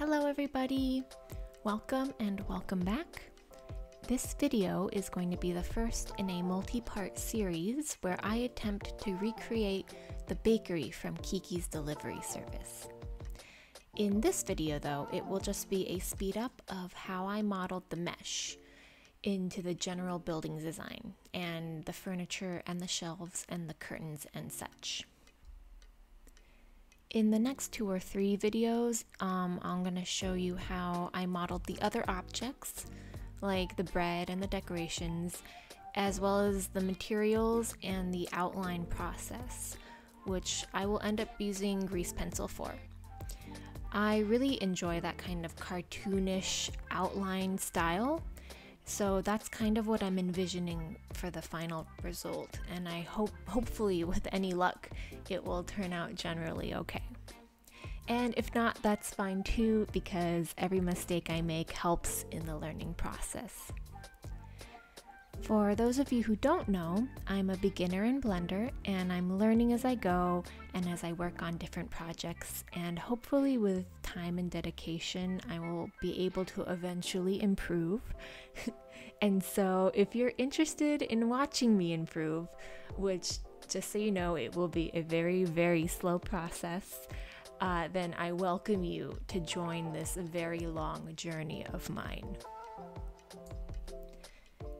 Hello everybody! Welcome and welcome back. This video is going to be the first in a multi-part series where I attempt to recreate the bakery from Kiki's Delivery Service. In this video though, it will just be a speed up of how I modeled the mesh into the general building design and the furniture and the shelves and the curtains and such. In the next 2 or 3 videos, I'm going to show you how I modeled the other objects, like the bread and the decorations, as well as the materials and the outline process, which I will end up using grease pencil for. I really enjoy that kind of cartoonish outline style, so that's kind of what I'm envisioning for the final result, and I hopefully with any luck it will turn out generally okay. And if not, that's fine too, because every mistake I make helps in the learning process. For those of you who don't know, I'm a beginner in Blender and I'm learning as I go and as I work on different projects, and hopefully with time and dedication I will be able to eventually improve. And so if you're interested in watching me improve, which just so you know it will be a very slow process, then I welcome you to join this very long journey of mine.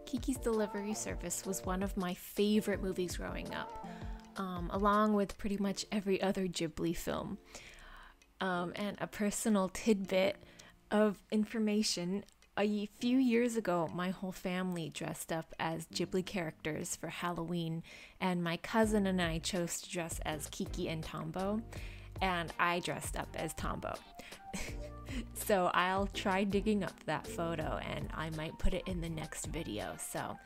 Kiki's Delivery Service was one of my favorite movies growing up, along with pretty much every other Ghibli film. And a personal tidbit of information, a few years ago my whole family dressed up as Ghibli characters for Halloween, and my cousin and I chose to dress as Kiki and Tombo, and I dressed up as Tombo. So I'll try digging up that photo and I might put it in the next video, so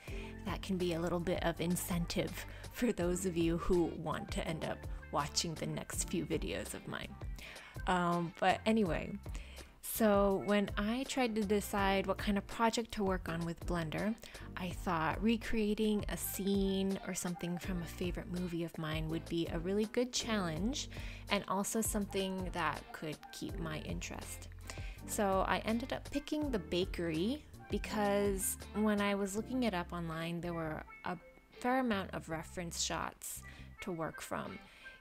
that can be a little bit of incentive for those of you who want to end up watching the next few videos of mine. But anyway, so when I tried to decide what kind of project to work on with Blender, I thought recreating a scene or something from a favorite movie of mine would be a really good challenge, and also something that could keep my interest. So I ended up picking the bakery because when I was looking it up online, there were a fair amount of reference shots to work from.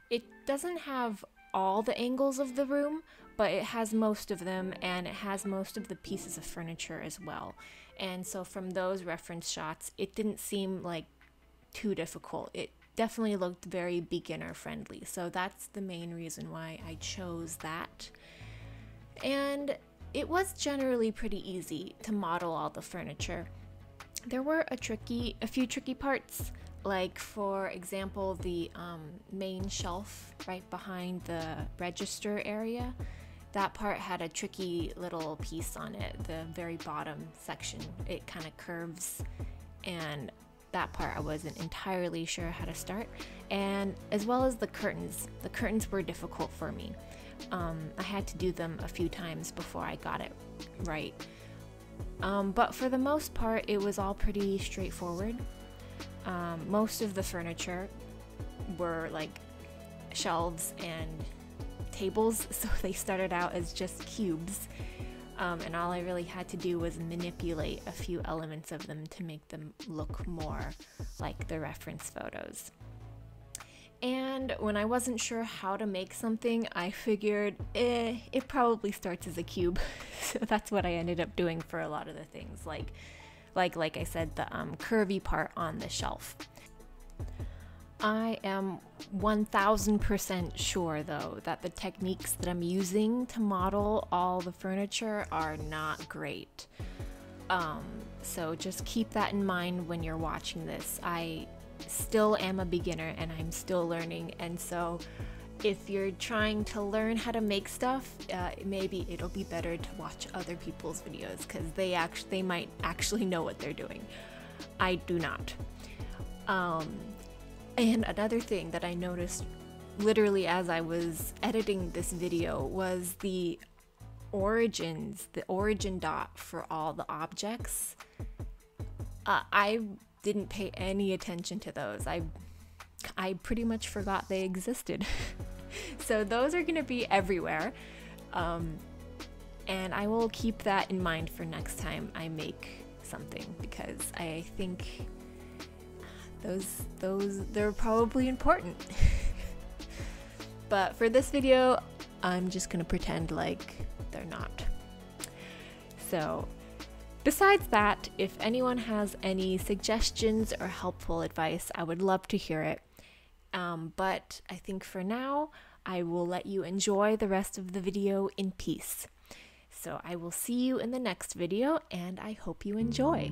It doesn't have all the angles of the room, but it has most of them, and it has most of the pieces of furniture as well. And so from those reference shots, it didn't seem like too difficult. It definitely looked very beginner friendly, so that's the main reason why I chose that. And it was generally pretty easy to model all the furniture. There were a few tricky parts, like for example the main shelf right behind the register area. That part had a tricky little piece on it, the very bottom section. It kind of curves, and that part I wasn't entirely sure how to start. And as well as the curtains. The curtains were difficult for me. I had to do them a few times before I got it right. But for the most part, it was all pretty straightforward. Most of the furniture were like shelves and tables, so they started out as just cubes, and all I really had to do was manipulate a few elements of them to make them look more like the reference photos. And when I wasn't sure how to make something, I figured it probably starts as a cube. So that's what I ended up doing for a lot of the things, like I said, the curvy part on the shelf. I am 1000% sure though that the techniques that I'm using to model all the furniture are not great. So just keep that in mind when you're watching this. I still am a beginner and I'm still learning, and so if you're trying to learn how to make stuff, maybe it'll be better to watch other people's videos, because they might actually know what they're doing. I do not. And another thing that I noticed literally as I was editing this video was the origin dot for all the objects. I didn't pay any attention to those. I pretty much forgot they existed. So those are going to be everywhere. And I will keep that in mind for next time I make something, because I think they're probably important. But for this video, I'm just gonna pretend like they're not. So besides that, if anyone has any suggestions or helpful advice, I would love to hear it. But I think for now, I will let you enjoy the rest of the video in peace. So I will see you in the next video, and I hope you enjoy.